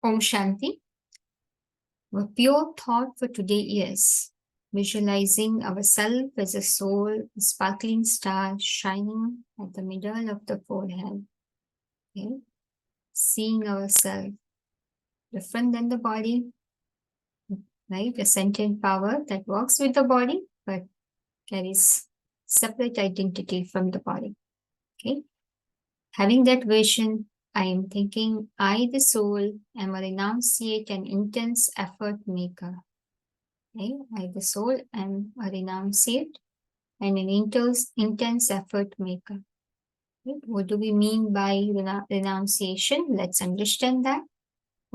Om Shanti. Our pure thought for today is visualizing ourselves as a soul, a sparkling star shining at the middle of the forehead. Okay? Seeing ourselves different than the body, right? A sentient power that works with the body but carries separate identity from the body. Okay? Having that vision, I am thinking, I, the soul, am a renunciate and intense effort maker. Okay? I, the soul, am a renunciate and an intense effort maker. Okay? What do we mean by renunciation? Let's understand that.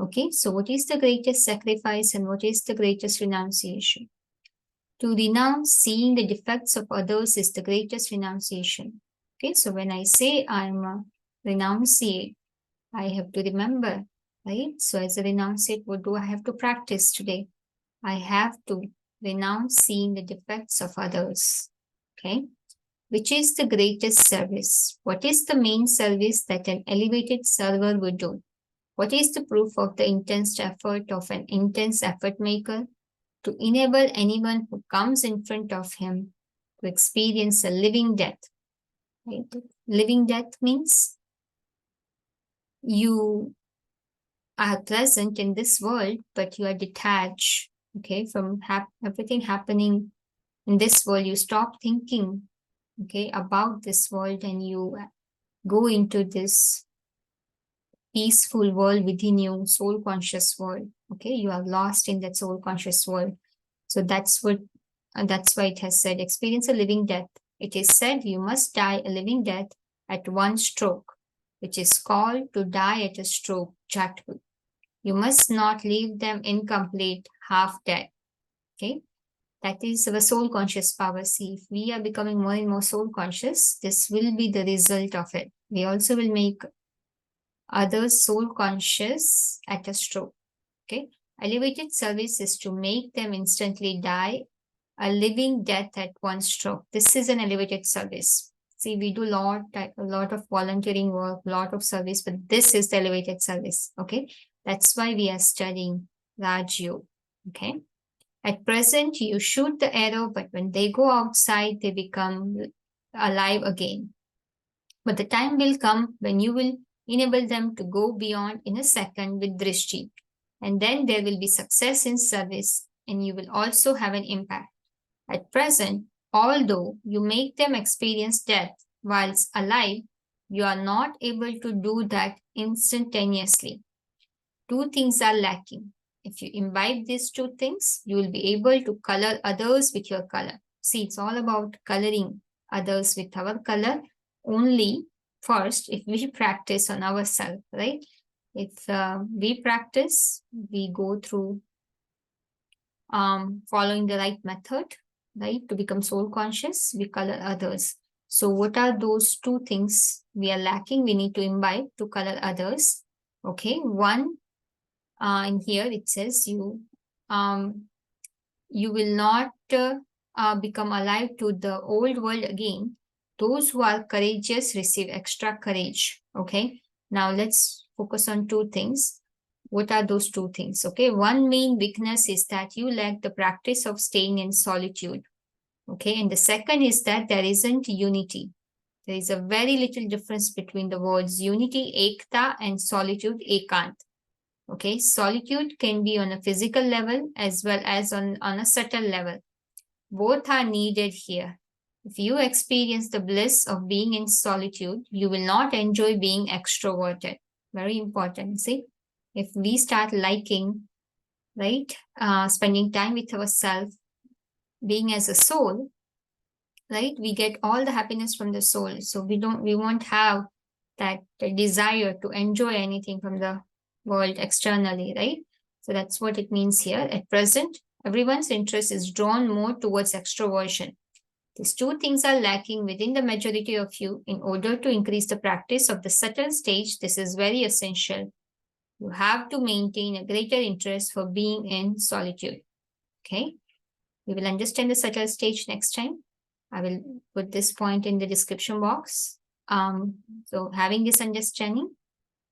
Okay, so what is the greatest sacrifice and what is the greatest renunciation? To renounce seeing the defects of others is the greatest renunciation. Okay, so when I say I'm a renunciate, I have to remember, right? So as a renunciate, what do I have to practice today? I have to renounce seeing the defects of others. Okay, which is the greatest service? What is the main service that an elevated server would do? What is the proof of the intense effort of an intense effort maker? To enable anyone who comes in front of him to experience a living death. Right? Living death means you are present in this world, but you are detached, okay, from everything happening in this world. You stop thinking, okay, about this world and you go into this peaceful world within you, soul conscious world. Okay, you are lost in that soul conscious world. So that's why it has said, experience a living death. It is said you must die a living death at one stroke, which is called to die at a stroke, jatku. You must not leave them incomplete, half dead. Okay, that is our soul conscious power. See, if we are becoming more and more soul conscious, this will be the result of it. We also will make others soul conscious at a stroke. Okay, elevated service is to make them instantly die a living death at one stroke. This is an elevated service. See, we do a lot of volunteering work, a lot of service, but this is the elevated service. Okay, that's why we are studying Raj Yoga. Okay, at present you shoot the arrow, but when they go outside, they become alive again. But the time will come when you will enable them to go beyond in a second with drishti. And then there will be success in service and you will also have an impact. At present, although you make them experience death whilst alive, you are not able to do that instantaneously. Two things are lacking. If you imbibe these two things, you will be able to color others with your color. See, it's all about coloring others with our color only first if we practice on ourselves, right? If we practice, we go through following the right method, right? To become soul conscious, we color others. So what are those two things we are lacking? We need to imbibe to color others. Okay, one, in here it says you will not become alive to the old world again. Those who are courageous receive extra courage. Okay, now let's focus on two things. What are those two things? Okay, one main weakness is that you lack the practice of staying in solitude. Okay, and the second is that there isn't unity. There is a very little difference between the words unity, ekta, and solitude, ekant. Okay, solitude can be on a physical level as well as on a subtle level. Both are needed here. If you experience the bliss of being in solitude, you will not enjoy being extroverted. Very important. See, if we start liking, right, spending time with ourselves, being as a soul, right, we get all the happiness from the soul. So we won't have that desire to enjoy anything from the world externally, right? So that's what it means here. At present, everyone's interest is drawn more towards extroversion. These two things are lacking within the majority of you. In order to increase the practice of the subtle stage, this is very essential. You have to maintain a greater interest for being in solitude. Okay, we will understand the subtle stage next time. I will put this point in the description box. So having this understanding,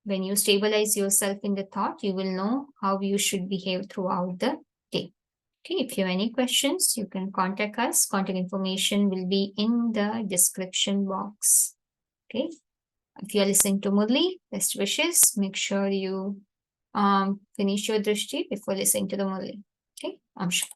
when you stabilize yourself in the thought, you will know how you should behave throughout the day. Okay, if you have any questions, you can contact us. Contact information will be in the description box. Okay, if you are listening to Murli, best wishes. Make sure you finish your drishti before listening to the Murli. Okay, I'm sure.